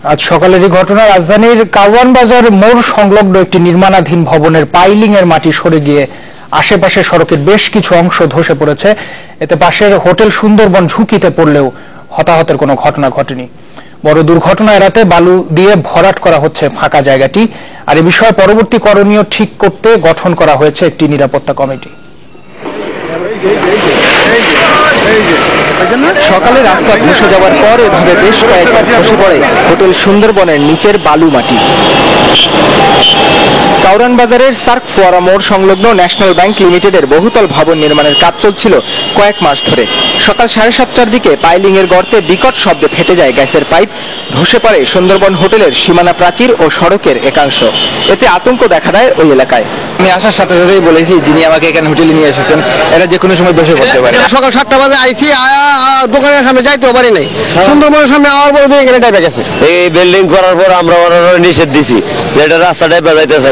আজ সকালেরই ঘটনা, রাজধানীর কারওয়ান বাজার মোড় সংলগ্ন একটি নির্মাণাধীন ভবনের পাইলিং এর মাটি সরে গিয়ে আশেপাশে সড়কের বেশ কিছু অংশ ধসে পড়েছে। এতে পাশের হোটেল সুন্দরবন ঝুঁকিতে পড়লেও হতাহতের কোনো ঘটনা ঘটেনি। বড় দুর্ঘটনা এড়াতে বালু দিয়ে ভরাট করা হচ্ছে ফাঁকা জায়গাটি। আর এ বিষয়ে পরবর্তী করণীয় ঠিক করতে গঠন করা হয়েছে একটি নিরাপত্তা কমিটি। সকালে রাস্তা ধসে যাওয়ার পর এভাবে বেশ কয়েকবার ধসে পড়ে হোটেল সুন্দরবনের নিচের বালু মাটি। কারওয়ান বাজারের সার্ক ফোয়ারা মোড় সংলগ্ন ন্যাশনাল ব্যাংক লিমিটেডের বহুতল ভবন নির্মাণের কাজ চলছিল কয়েক মাস ধরে। সকাল 7:30টার দিকে পাইলিং এর গর্তে বিকট শব্দে ফেটে যায় গ্যাসের পাইপ। ধসে পড়ে সুন্দরবন হোটেলের সীমানা প্রাচীর ও সড়কের একাংশ। এতে আতঙ্ক দেখা দেয় ওই এলাকায়। আমি আসার সাথে সাথেই বলেছি, যিনি আমাকে এখানে হোটেলে নিয়ে এসেছেন, এটা যে কোনো সময় ধসে পড়তে পারে। সকাল 7টা বাজে আইসি, দোকানের সামনে যাইতেও পারি নাই, সুন্দরবনের সামনে আওয়ার পরে এখানে ডাইবে গেছে। এই বিল্ডিং করার পর আমরা নিষেধ দিছি যে এটা রাস্তাটাই বাজাইতেছে।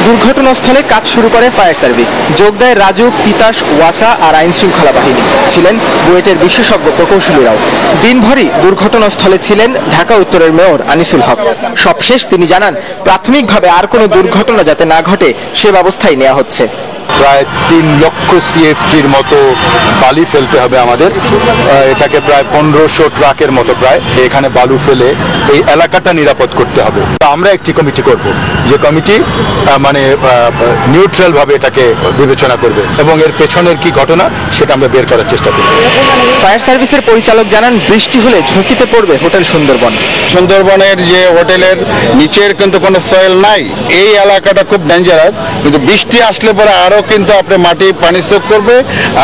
দুর্ঘটনাস্থলে কাজ শুরু করে ফায়ার সার্ভিস। যোগ দেয় রাজু, তিতাস, ওয়াসা আর আইন শৃঙ্খলা বাহিনী। ছিলেন বুয়েটের বিশেষজ্ঞ প্রকৌশলীরাও। দিনভরই দুর্ঘটনাস্থলে ছিলেন ঢাকা উত্তরের মেয়র আনিসুল হক। সবশেষ তিনি জানান, প্রাথমিকভাবে আর কোনো দুর্ঘটনা যাতে না ঘটে সে ব্যবস্থাই নেওয়া হচ্ছে। প্রায় 3 লক্ষ সিএফটির মতো বালি ফেলতে হবে আমাদের। এটাকে প্রায় 1500 ট্রাকের মতো প্রায় এখানে বালু ফেলে এই এলাকাটা নিরাপদ করতে হবে। আমরা একটি কমিটি করব, যে কমিটি মানে নিউট্রাল ভাবে এটাকে বিবেচনা করবে এবং এর পেছনের কি ঘটনা সেটা আমরা বের করার চেষ্টা করব। ফায়ার সার্ভিসের পরিচালক জানান, বৃষ্টি হলে ঝুঁকিতে পড়বে হোটেল সুন্দরবন। সুন্দরবনের যে হোটেলের নিচের কিন্তু কোনো সয়েল নাই, এই এলাকাটা খুব ডেঞ্জারাস। কিন্তু বৃষ্টি আসলে পরে আরো কিন্তু আপনার মাটি পানি সোক করবে,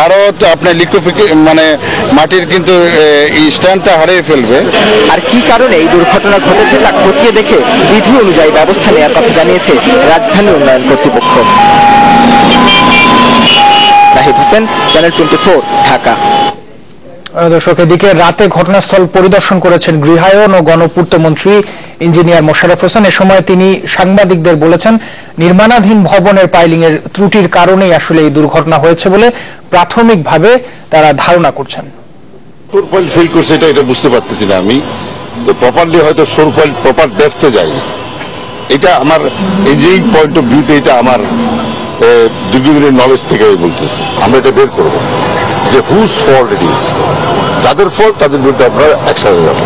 আরো আপনার লিকুইফিকেশন মানে মাটির কিন্তু স্ট্যান্ডটা হারিয়ে ফেলবে। আর কি কারণে এই দুর্ঘটনা ঘটেছে তা খতিয়ে দেখে বিধি অনুযায়ী ব্যবস্থা নেওয়ার কথা জানিয়েছে রাজধানী উন্নয়ন কর্তৃপক্ষ। নাহিদ হোসেন, চ্যানেল 24, ঢাকা। দর্শক, এদিকে রাতে ঘটনাস্থল পরিদর্শন করেছেন গৃহায়ন ও গণপূর্ত মন্ত্রী ইঞ্জিনিয়ার মোশাররফ হোসেন। এ সময় তিনি সাংবাদিকদের বলেছেন, নির্মাণাধীন ভবনের পাইলিং এর ত্রুটির কারণেই আসলে এই দুর্ঘটনা হয়েছে বলে প্রাথমিকভাবে তারা ধারণা করছেন। সোরফল ফিল করছে এটা বুঝতে পারতেছি না আমি, তো প্রপারলি হয়তো সোরফল প্রপার ডেপথে যায়নি। এটা আমার ইঞ্জিনিয়ারিং পয়েন্ট অফ ভিউতে এটা আমার দীর্ঘদিনের নলেজ থেকে আমি বলতেছি। আমরা এটা বের করবো যে হুজ ফল্ট ইট ইজ, যাদের ফল্ট তাদের বিরুদ্ধে আমরা অ্যাকশন নেব।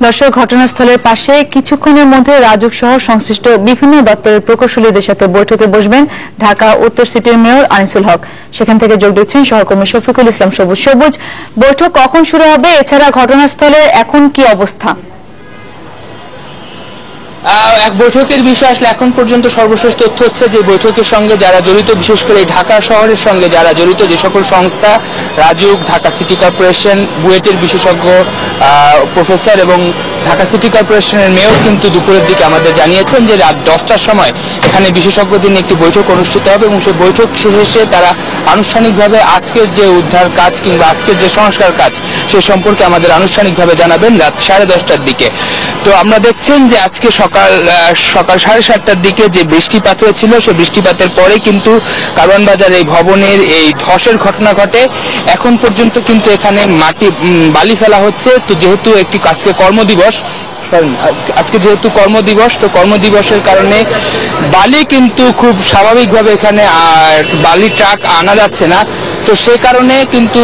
দর্শক, ঘটনাস্থলের পাশে কিছুক্ষণের মধ্যে রাজুক সহ সংশ্লিষ্ট বিভিন্ন দপ্তরের প্রকৌশলীদের সাথে বৈঠকে বসবেন ঢাকা উত্তর সিটির মেয়র আনিসুল হক। সেখান থেকে যোগ দিচ্ছেন সহকর্মী শফিকুল ইসলাম সবুজ। সবুজ, বৈঠক কখন শুরু হবে? এছাড়া ঘটনাস্থলে এখন কি অবস্থা? এক বৈঠকের বিষয় আসলে এখন পর্যন্ত সর্বশেষ তথ্য হচ্ছে যে বৈঠকের সঙ্গে যারা জড়িত, বিশেষ করে ঢাকা শহরের সঙ্গে যারা জড়িত, যে সকল সংস্থা, রাজুক, ঢাকা সিটি কর্পোরেশন, বুয়েটের বিশেষজ্ঞ প্রফেসর এবং ঢাকা সিটি কর্পোরেশনের মেয়র কিন্তু দুপুরের দিকে আমাদের জানিয়েছেন যে রাত 10টার সময় এখানে বিশেষজ্ঞদের নিয়ে একটি বৈঠক অনুষ্ঠিত হবে এবং সেই বৈঠক শেষে তারা আনুষ্ঠানিকভাবে আজকের যে উদ্ধার কাজ কিংবা আজকের যে সংস্কার কাজ সে সম্পর্কে আমাদের আনুষ্ঠানিকভাবে জানাবেন রাত 10:30টার দিকে। তো আমরা দেখছেন যে আজকে সকাল 7:30টার দিকে যে বৃষ্টিপাত হয়েছিল, সেই বৃষ্টিপাতের পরে কিন্তু কারওয়ান বাজার এই ভবনের এই ধসের ঘটনা ঘটে। এখন পর্যন্ত কিন্তু এখানে বালি ফেলা হচ্ছে। তো যেহেতু আজকে কর্মদিবস, আজকে যেহেতু কর্মদিবস, তো কর্মদিবসের কারণে বালি কিন্তু খুব স্বাভাবিকভাবে এখানে বালি ট্রাক আনা যাচ্ছে না। তো সে কারণে কিন্তু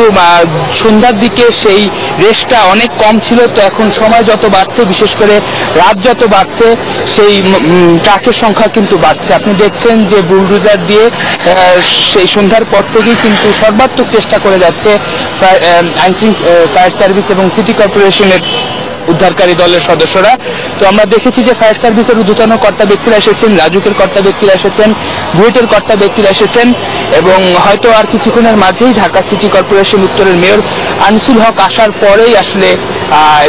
সন্ধ্যার দিকে সেই রেসটা অনেক কম ছিল। তো এখন সময় যত বাড়ছে, বিশেষ করে রাত যত বাড়ছে, সেই ট্রাকের সংখ্যা কিন্তু বাড়ছে। আপনি দেখছেন যে বুলডোজার দিয়ে সেই সন্ধ্যার পর থেকেই কিন্তু সর্বাত্মক চেষ্টা করে যাচ্ছে ফায়ার সার্ভিস এবং সিটি কর্পোরেশনের উদ্ধারকারী দলের সদস্যরা। তো আমরা দেখেছি যে ফায়ার সার্ভিসের ঊর্ধ্বতন কর্তা ব্যক্তিরা এসেছেন, রাজুকের কর্তা ব্যক্তিরা এসেছেন, বুয়েটের কর্তা ব্যক্তিরা এসেছেন এবং হয়তো আর কিছুক্ষণের মাঝেই ঢাকা সিটি কর্পোরেশন উত্তরের মেয়র আনিসুল হক আসার পরেই আসলে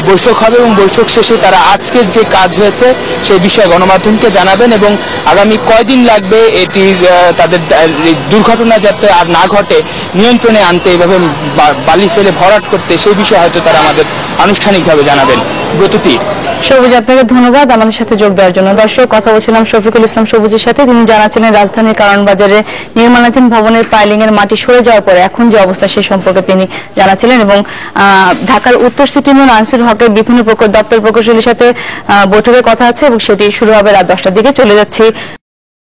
বৈঠক হবে এবং বৈঠক শেষে তারা আজকের যে কাজ হয়েছে সেই বিষয়ে গণমাধ্যমকে জানাবেন এবং আগামী কয়দিন লাগবে এটির তাদের দুর্ঘটনা যাতে আর না ঘটে নিয়ন্ত্রণে আনতে, এভাবে বালি ফেলে ভরাট করতে, সেই বিষয়ে হয়তো তারা আমাদের আনুষ্ঠানিকভাবে জানাবেন। ব্রততী। সবুজ, আপনাকে ধন্যবাদ আমাদের সাথে যোগ দেওয়ার জন্য। দর্শক, কথা বলছিলাম শফিকুল ইসলাম সবুজের সাথে। তিনি জানাচ্ছিলেন রাজধানীর কারণ বাজারে নির্মাণাধীন ভবনের পাইলিং এর মাটি সরে যাওয়ার পরে এখন যে অবস্থা সে সম্পর্কে তিনি জানাচ্ছিলেন এবং ঢাকার উত্তর সিটি মেয়র আনিসুল হকের বিভিন্ন দপ্তর প্রকৌশলীর সাথে বৈঠকের কথা আছে এবং সেটি শুরু হবে রাত 10টার দিকে। চলে যাচ্ছি